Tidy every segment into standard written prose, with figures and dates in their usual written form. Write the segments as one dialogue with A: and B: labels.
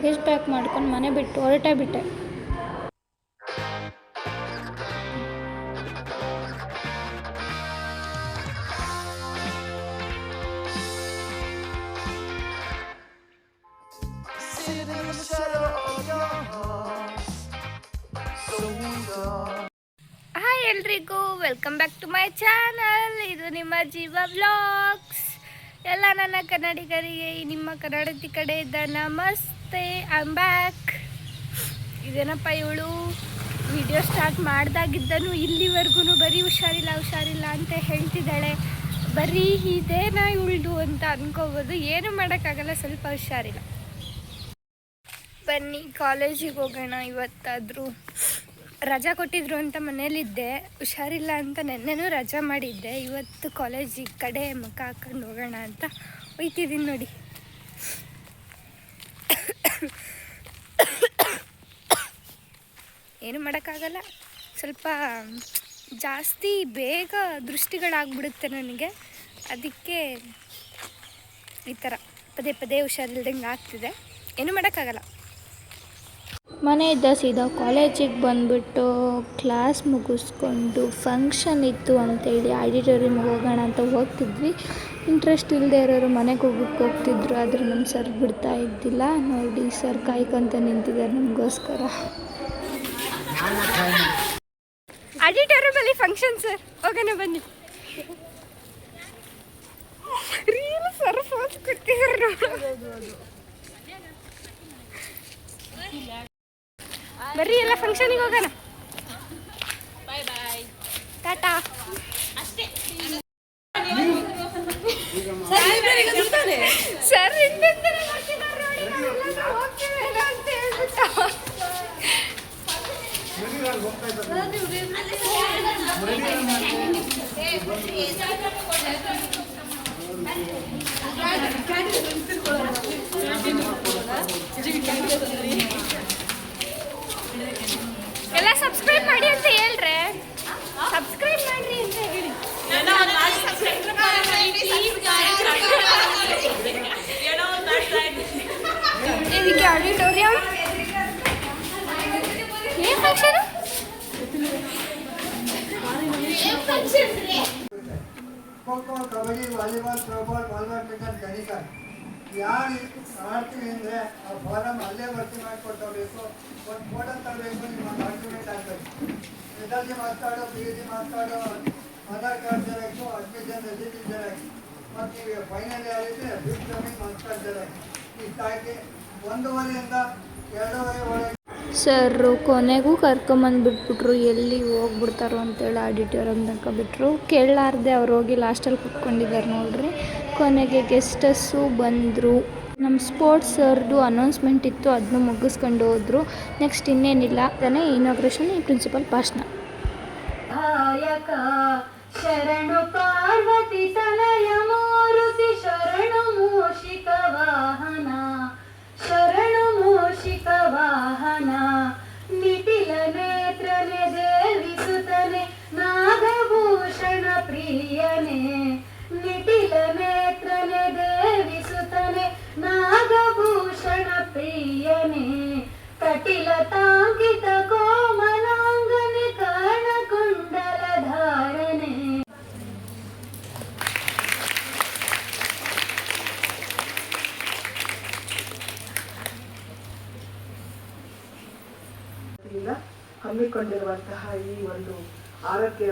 A: Luggage pack ಮಾಡ್ಕೊಂಡು ಮನೆ ಬಿಟ್ಟು ಹೊರಟೇ ಬಿಟ್ಟೆ. ಹಾಯ್ ಎಲ್ರಿಗೂ, welcome back to my channel. ಇದು ನಿಮ್ಮ ಜೀವ ವ್ಲಾಗ್ಸ್. ಎಲ್ಲ ನನ್ನ ಕನ್ನಡಿಗರಿಗೆ ನಿಮ್ಮ ಕನ್ನಡತಿ ಕಡೆಯಿಂದ ನಮಸ್ತೆ. I am back. ಇದೇನಪ್ಪ ಇವಳು ವಿಡಿಯೋ ಸ್ಟಾರ್ಟ್ ಮಾಡ್ದಾಗಿದ್ದನು ಇಲ್ಲಿವರೆಗೂ ಬರೀ ಹುಷಾರಿಲ್ಲ ಅಂತ ಹೇಳ್ತಿದ್ದಾಳೆ. ಬರೀ ಇದೇನಾ ಇವಳ್ದು ಅಂತ ಅನ್ಕೋಬೋದು. ಏನು ಮಾಡೋಕ್ಕಾಗಲ್ಲ, ಸ್ವಲ್ಪ ಹುಷಾರಿಲ್ಲ. ಬನ್ನಿ ಕಾಲೇಜಿಗೆ ಹೋಗೋಣ. ಇವತ್ತಾದರೂ ರಜಾ ಕೊಟ್ಟಿದ್ರು ಅಂತ ಮನೇಲಿದ್ದೆ. ಹುಷಾರಿಲ್ಲ ಅಂತ ನೆನ್ನೆನೂ ರಜಾ ಮಾಡಿದ್ದೆ. ಇವತ್ತು ಕಾಲೇಜಿಗೆ ಕಡೆ ಮುಖ ಹಾಕೊಂಡು ಹೋಗೋಣ ಅಂತ ಹೋಯ್ತಿದ್ದೀನಿ ನೋಡಿ. ಏನು ಮಾಡೋಕ್ಕಾಗಲ್ಲ, ಸ್ವಲ್ಪ ಜಾಸ್ತಿ ಬೇಗ ದೃಷ್ಟಿಗಳಾಗ್ಬಿಡುತ್ತೆ ನನಗೆ. ಅದಕ್ಕೆ ಈ ಥರ ಪದೇ ಪದೇ ಹುಷಾರಿಲ್ದಂಗೆ ಆಗ್ತಿದೆ. ಏನು ಮಾಡೋಕ್ಕಾಗಲ್ಲ. ಮನೆಯಿಂದ ಸೀದಾ ಕಾಲೇಜಿಗೆ ಬಂದುಬಿಟ್ಟು ಕ್ಲಾಸ್ ಮುಗಿಸ್ಕೊಂಡು ಫಂಕ್ಷನ್ ಇತ್ತು ಅಂತೇಳಿ ಆಡಿಟೋರಿಯಮ್ಗೆ ಹೋಗೋಣ ಅಂತ ಹೋಗ್ತಿದ್ವಿ. ಇಂಟ್ರೆಸ್ಟ್ ಇಲ್ಲದೆ ಇರೋರು ಮನೆಗೆ ಹೋಗ್ತಿದ್ರು, ಆದರೆ ನಮ್ಮ ಸರ್ ಬಿಡ್ತಾ ಇದ್ದಿಲ್ಲ. ನೋಡಿ, ಸರ್ ಕಾಯ್ಕೊಂತ ನಿಂತಿದ್ದಾರೆ ನಮಗೋಸ್ಕರ. ಆಡಿಟೋರಿಯಮಲ್ಲಿ ಫಂಕ್ಷನ್ ಸರ್, ಹೋಗೋಣ ಬನ್ನಿ. ರೀಲ್ ಸರ್ ಫೋನ್ ಕೊಡ್ತಿದ್ರು. ಬರ್ರಿ ಎಲ್ಲ ಫಂಕ್ಷನಿಗೆ ಹೋಗೋಣ. ಬಾಯ್ ಬಾಯ್, ಟಾಟಾ. ಅಷ್ಟೇ ಸರ್ ಹಿಂದೆ ಮಾಡ್ತಿದ್ದಾರೆ ಅಂತ ಹೇಳ್ಬಿಟ್ಟು ಎಲ್ಲ ಸಬ್ಸ್ಕ್ರೈಬ್ ಮಾಡಿ ಅಂತ ಹೇಳ್ರೆ. ಸಬ್ಸ್ಕ್ರೈಬ್ ಮಾಡ್ರಿ ಅಂತ ಹೇಳಿ. ಇದಕ್ಕೆ ಆಡಿಟೋರಿಯಂ ಏನ್ function?
B: Kho kho, kabaddi, volleyball, throwball, badminton, tennis ಯಾರು ಆಡ್ತೀವಿ ಅಂದರೆ ಆ ಫಾರಮ್ ಅಲ್ಲೇ ಭರ್ತಿ ಮಾಡಿಕೊಟ್ಟಬೇಕು. ಒಂದು ಫೋಟೋ ತರಬೇಕು, ನಿಮ್ಮ ಡಾಕ್ಯುಮೆಂಟ್ ಆಗಬೇಕು. SSLC marks, PUC marks, Aadhaar card xerox, admission receipt xerox, ಮತ್ತು ನೀವು ಫೈನಲ್ ಯಾರಿದ್ರೆ ಫಿಫ್ತ್ ಟರ್ಮಿಂಗ್ ಮಾರ್ಕ್ಸ್ ಕಾರ್ಡ್ ಜೆರಾಕ್ಸ್. ಇಷ್ಟು ಹಾಕಿ 1:30 2:30 ಒಳಗೆ
A: ಸರ್ ಕೊನೆಗೂ ಕರ್ಕೊಂಬಂದುಬಿಟ್ಬಿಟ್ರು. ಎಲ್ಲಿ ಹೋಗ್ಬಿಡ್ತಾರೋ ಅಂತೇಳಿ ಆಡಿಟೋರಿಯಮ್ ತನಕ ಬಿಟ್ಟರು. ಕೇಳಲಾರ್ದೆ ಅವ್ರು ಹೋಗಿ ಲಾಸ್ಟಲ್ಲಿ ಕುತ್ಕೊಂಡಿದ್ದಾರೆ ನೋಡ್ರಿ. ಕೊನೆಗೆ ಗೆಸ್ಟಸ್ಸು ಬಂದರು. ನಮ್ಮ ಸ್ಪೋರ್ಟ್ಸ್ ಸರ್ದು ಅನೌನ್ಸ್ಮೆಂಟ್ ಇತ್ತು, ಅದನ್ನು ಮುಗಿಸ್ಕೊಂಡು ಹೋದರು. ನೆಕ್ಸ್ಟ್ ಇನ್ನೇನಿಲ್ಲ, ಅದನ್ನೇ ಇನಾಗ್ರೇಷನ್, ಪ್ರಿನ್ಸಿಪಲ್ ಭಾಷಣ. ಶರಣು ಪಾರ್ವತಿ ತನಯ ಮೂರುತಿ ಶರಣು ಮೂಷಿಕ ವಾಹನ, ಶರಣು ಮೂಷಿಕ ವಾಹನ, ನಿಟಿಲ ನೇತ್ರನೆ ದೇವಿಸುತ್ತನೆ ನಾಗಭೂಷಣ ಪ್ರಿಯನೆ, ನಿಟಿಲ ನೇತ್ರನೆ ದೇವಿಸುತ್ತನೆ ನಾಗಭೂಷಣ ಪ್ರಿಯನೆ, ಕಟಿಲ ತಾಂಕಿತ ಕೋಮಲಾಂಗನೆ ಕರ್ಣಕುಂಡಲ ಧಾರಣೆ.
C: ಹಮ್ಮಿಕೊಂಡಿರುವಂತಹ ಈ ಒಂದು ಆರೋಗ್ಯ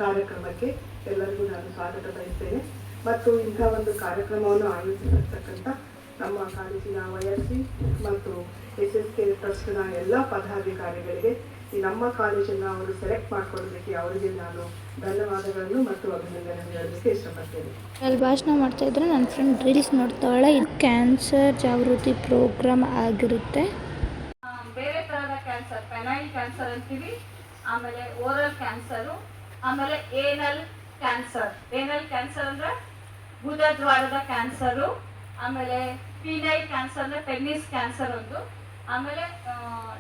C: ಕಾರ್ಯಕ್ರಮಕ್ಕೆ ಎಲ್ಲರಿಗೂ ನಾನು ಸ್ವಾಗತ ಬಯಸ್ತೇನೆ. ಮತ್ತು ಇಂಥ ಒಂದು ಕಾರ್ಯಕ್ರಮವನ್ನು ಆಯೋಜಿಸಿರ್ತಕ್ಕಂಥ ನಮ್ಮ ಕಾಲೇಜಿನ YSC ಮತ್ತು SSK ಟ್ರಸ್ಟ್ನ ಎಲ್ಲ ಪದಾಧಿಕಾರಿಗಳಿಗೆ, ಈ ನಮ್ಮ ಕಾಲೇಜನ್ನು ಅವರು ಸೆಲೆಕ್ಟ್ ಮಾಡ್ಕೊಳ್ಳೋದಕ್ಕೆ ಅವರಿಗೆ ನಾನು ಧನ್ಯವಾದಗಳನ್ನು ಮತ್ತು ಅಭಿನಂದನೆ ಹೇಳಲಿಕ್ಕೆ ಇಷ್ಟಪಡ್ತೇನೆ.
A: ಅಲ್ಲಿ ಭಾಷಣ ಮಾಡ್ತಾಯಿದ್ರೆ ನನ್ನ ಫ್ರೆಂಡ್ ರೀಲ್ಸ್ ನೋಡ್ತಾಳೆ. ಇದು ಕ್ಯಾನ್ಸರ್ ಜಾಗೃತಿ ಪ್ರೋಗ್ರಾಮ್ ಆಗಿರುತ್ತೆ.
D: ಬೇರೆ ತರಹದ ಕ್ಯಾನ್ಸರ್, ಪೆನೈಲ್ ಕ್ಯಾನ್ಸರ್ ಅಂತೀವಿ, ಆಮೇಲೆ ಓರಲ್ ಕ್ಯಾನ್ಸರು, ಆಮೇಲೆ ಏನಲ್ ಕ್ಯಾನ್ಸರ್. ಏನಲ್ ಕ್ಯಾನ್ಸರ್ ಅಂದ್ರೆ ಗುದದ್ವಾರದ ಕ್ಯಾನ್ಸರು, ಆಮೇಲೆ ಪೀನೈಲ್ ಕ್ಯಾನ್ಸರ್ ಅಂದ್ರೆ ಪೆನ್ನಿಸ್ ಕ್ಯಾನ್ಸರ್ ಒಂದು, ಆಮೇಲೆ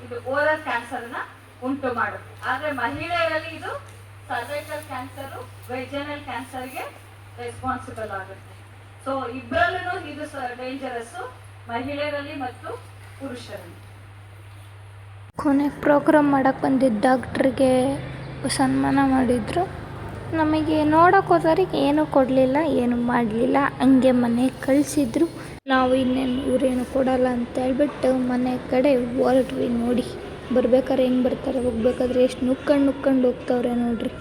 D: ಇದು ಓರಲ್ ಕ್ಯಾನ್ಸರ್ನ ಉಂಟು ಮಾಡುತ್ತೆ. ಆದರೆ ಮಹಿಳೆಯರಲ್ಲಿ ಇದು ಸರ್ವೈಕಲ್ ಕ್ಯಾನ್ಸರು, ವೆಜನಲ್ ಕ್ಯಾನ್ಸರ್ಗೆ ರೆಸ್ಪಾನ್ಸಿಬಲ್ ಆಗುತ್ತೆ. ಸೊ ಇಬ್ಬರಲ್ಲೂ ಇದು ಡೇಂಜರಸ್ಸು, ಮಹಿಳೆಯರಲ್ಲಿ ಮತ್ತು ಪುರುಷರಲ್ಲಿ.
A: ಕೊನೆ ಪ್ರೋಗ್ರಾಮ್ ಮಾಡೋಕ್ಕೆ ಬಂದಿದ್ದ ಡಾಕ್ಟ್ರಿಗೆ ಸನ್ಮಾನ ಮಾಡಿದರು. ನಮಗೆ ನೋಡೋಕೆ ಹೋದವ್ರಿಗೆ ಏನೂ ಕೊಡಲಿಲ್ಲ, ಏನೂ ಮಾಡಲಿಲ್ಲ, ಹಂಗೆ ಮನೆಗೆ ಕಳಿಸಿದ್ರು. ನಾವು ಇನ್ನೇನು ಇವರೇನು ಕೊಡಲ್ಲ ಅಂತ ಹೇಳ್ಬಿಟ್ಟು ಮನೆ ಕಡೆ ಹೊರಟ್ವಿ. ನೋಡಿ ಬರ್ಬೇಕಾದ್ರೆ ಹೆಂಗೆ ಬರ್ತಾರೆ, ಹೋಗ್ಬೇಕಾದ್ರೆ ಎಷ್ಟು ನುಕ್ಕೊಂಡು ಹೋಗ್ತಾವ್ರೆ ನೋಡ್ರಿ.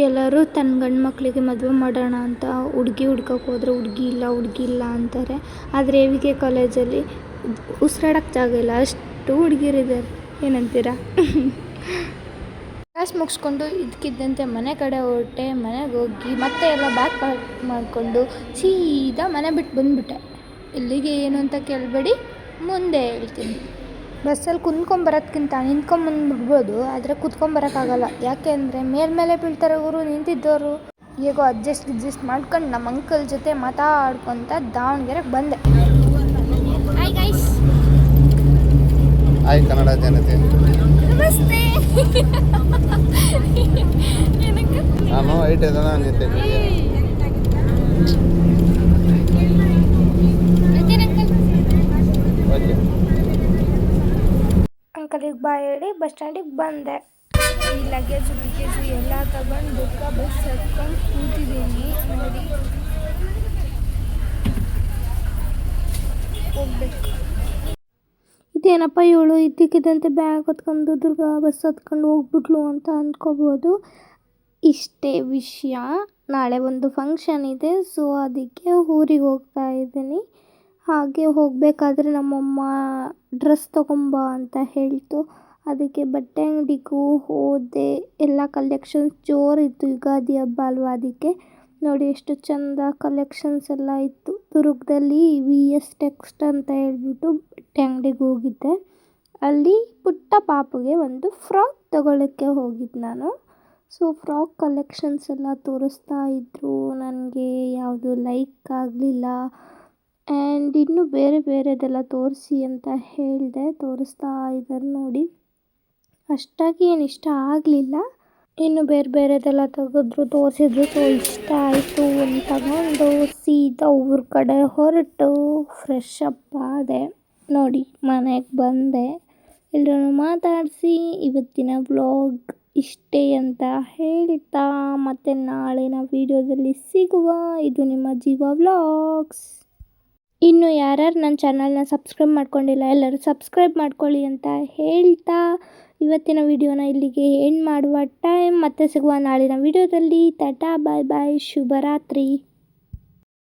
A: ಎಲ್ಲರೂ ತನ್ನ ಗಂಡು ಮಕ್ಕಳಿಗೆ ಮದುವೆ ಮಾಡೋಣ ಅಂತ ಹುಡುಗಿ ಹುಡ್ಕಕ್ಕೆ ಹೋದ್ರೆ ಹುಡುಗಿ ಇಲ್ಲ ಅಂತಾರೆ. ಆದರೆ AVK ಕಾಲೇಜಲ್ಲಿ ಉಸಿರಾಡೋಕ್ಕೆ ಜಾಗ ಇಲ್ಲ, ಅಷ್ಟು ಹುಡುಗಿರಿದ್ದಾರೆ. ಏನಂತೀರಾ? ಕ್ಲಾಸ್ ಮುಗಿಸ್ಕೊಂಡು ಇದಕ್ಕಿದ್ದಂತೆ ಮನೆ ಕಡೆ ಹೊರಟೆ. ಮನೆಗೆ ಹೋಗಿ ಮತ್ತೆ ಎಲ್ಲ ಬ್ಯಾಗ್ ಪ್ಯಾಕ್ ಮಾಡಿಕೊಂಡು ಸೀದಾ ಮನೆ ಬಿಟ್ಟು ಬಂದುಬಿಟ್ಟೆ. ಇಲ್ಲಿಗೆ ಏನು ಅಂತ ಕೇಳಬೇಡಿ, ಮುಂದೆ ಹೇಳ್ತೀನಿ. ಬಸ್ಸಲ್ಲಿ ಕುಂತ್ಕೊಂಬರೋದ್ಕಿಂತ ನಿಂತ್ಕೊಂಬಂದ್ಬಿಡ್ಬೋದು, ಆದರೆ ಕುತ್ಕೊಂಬರೋಕ್ಕಾಗಲ್ಲ. ಯಾಕೆ ಅಂದರೆ ಮೇಲ್ಮೇಲೆ ಬೀಳ್ತಾರೆ ಇವರು ನಿಂತಿದ್ದವರು. ಹೇಗೋ ಅಡ್ಜಸ್ಟ್ ಮಾಡ್ಕೊಂಡು ನಮ್ಮ ಅಂಕಲ್ ಜೊತೆ ಮಾತಾಡ್ಕೊತ ದಾವಣಗೆರೆಗೆ ಬಂದೆ. Hi guys.
E: ಹಾಯ್ ಕನ್ನಡ ಜನತೆ.
A: ನಮಸ್ತೆ.
E: ನಾನು 8 ಜನ ನಿಂತಿದ್ದೆ. ಓಕೆ
A: ಅಂಕಲಿಗೆ ಬಾಯ್ ಹೇಳಿ ಬಸ್ ಸ್ಟ್ಯಾಂಡಿಗೆ ಬಂದೆ. ಈ ಲಗೇಜು ಎಲ್ಲ ತಗೊಂಡು ಬಸ್ ಹತ್ಕೊಂಡು ಕೂತಿದ್ದೀನಿ. ನೋಡಿ ಹೋಗ್ಬೇಕು. ಇದೇನಪ್ಪ ಇವಳು ಇದ್ದಕ್ಕಿದ್ದಂತೆ ಬ್ಯಾಗ್ ಹೊತ್ಕೊಂಡು ದುರ್ಗಾ ಬಸ್ ಹತ್ಕೊಂಡು ಹೋಗ್ಬಿಟ್ಲು ಅಂತ ಅಂದ್ಕೋಬೋದು. ಇಷ್ಟೇ ವಿಷಯ. ನಾಳೆ ಒಂದು ಫಂಕ್ಷನ್ ಇದೆ, ಸೊ ಅದಕ್ಕೆ ಊರಿಗೆ ಹೋಗ್ತಾ ಇದ್ದೀನಿ. ಹಾಗೆ ಹೋಗಬೇಕಾದ್ರೆ ನಮ್ಮಮ್ಮ ಡ್ರೆಸ್ ತೊಗೊಂಬ ಅಂತ ಹೇಳ್ತು. ಅದಕ್ಕೆ ಬಟ್ಟೆ ಅಂಗಡಿಗೂ ಹೋದೆ. ಎಲ್ಲ ಕಲೆಕ್ಷನ್ಸ್ ಜೋರಿತ್ತು, ಯುಗಾದಿ ಹಬ್ಬ ಅಲ್ವಾ, ಅದಕ್ಕೆ ನೋಡಿ ಎಷ್ಟು ಚೆಂದ ಕಲೆಕ್ಷನ್ಸ್ ಎಲ್ಲ ಇತ್ತು. ದುರ್ಗದಲ್ಲಿ VS ಟೆಕ್ಸ್ಟ್ ಅಂತ ಹೇಳ್ಬಿಟ್ಟು ಬಟ್ಟೆ ಅಂಗಡಿಗೆ ಹೋಗಿದ್ದೆ. ಅಲ್ಲಿ ಪುಟ್ಟ ಪಾಪುಗೆ ಒಂದು ಫ್ರಾಕ್ ತೊಗೊಳ್ಳೋಕ್ಕೆ ಹೋಗಿದ್ದು ನಾನು. ಸೊ ಫ್ರಾಕ್ ಕಲೆಕ್ಷನ್ಸ್ ಎಲ್ಲ ತೋರಿಸ್ತಾ ಇದ್ದರು. ನನಗೆ ಯಾವುದು ಲೈಕ್ ಆಗಲಿಲ್ಲ. ಆ್ಯಂಡ್ ಇನ್ನೂ ಬೇರೆದೆಲ್ಲ ತೋರಿಸಿ ಅಂತ ಹೇಳಿದೆ, ತೋರಿಸ್ತಾ ಇದ್ದಾರೆ ನೋಡಿ. ಅಷ್ಟಾಗಿ ಏನು ಇಷ್ಟ ಆಗಲಿಲ್ಲ. ಇನ್ನು ಬೇರೆದೆಲ್ಲ ತೆಗೆದ್ರು, ತೋರಿಸಿದ್ರು. ಸೊ ಇಷ್ಟ ಆಯಿತು ಅಂತ ತಗೊಂಡು ಸೀದಾ ಊರ ಕಡೆ ಹೊರಟು ಫ್ರೆಶ್ ಅಪ್ ಆದೆ. ನೋಡಿ ಮನೆಗೆ ಬಂದೆ. ಎಲ್ಲರೂ ಮಾತಾಡಿಸಿ ಇವತ್ತಿನ ವ್ಲಾಗ್ ಇಷ್ಟೇ ಅಂತ ಹೇಳ್ತಾ ಮತ್ತೆ ನಾಳಿನ ವೀಡಿಯೋದಲ್ಲಿ ಸಿಗುವ. ಇದು ನಿಮ್ಮ ಜೀವ ವ್ಲಾಗ್ಸ್. ಇನ್ನು ಯಾರ್ಯಾರು ನನ್ನ ಚಾನಲ್ನ ಸಬ್ಸ್ಕ್ರೈಬ್ ಮಾಡ್ಕೊಂಡಿಲ್ಲ ಎಲ್ಲರೂ ಸಬ್ಸ್ಕ್ರೈಬ್ ಮಾಡ್ಕೊಳ್ಳಿ ಅಂತ ಹೇಳ್ತಾ ಇವತ್ತಿನ ವಿಡಿಯೋನ ಇಲ್ಲಿಗೆ ಎಂಡ್ ಮಾಡುವ ಟೈಮ್. ಮತ್ತೆ ಸಿಗುವ ನಾಳಿನ ವಿಡಿಯೋದಲ್ಲಿ. ಟಾಟಾ ಬಾಯ್ ಬಾಯ್, ಶುಭರಾತ್ರಿ.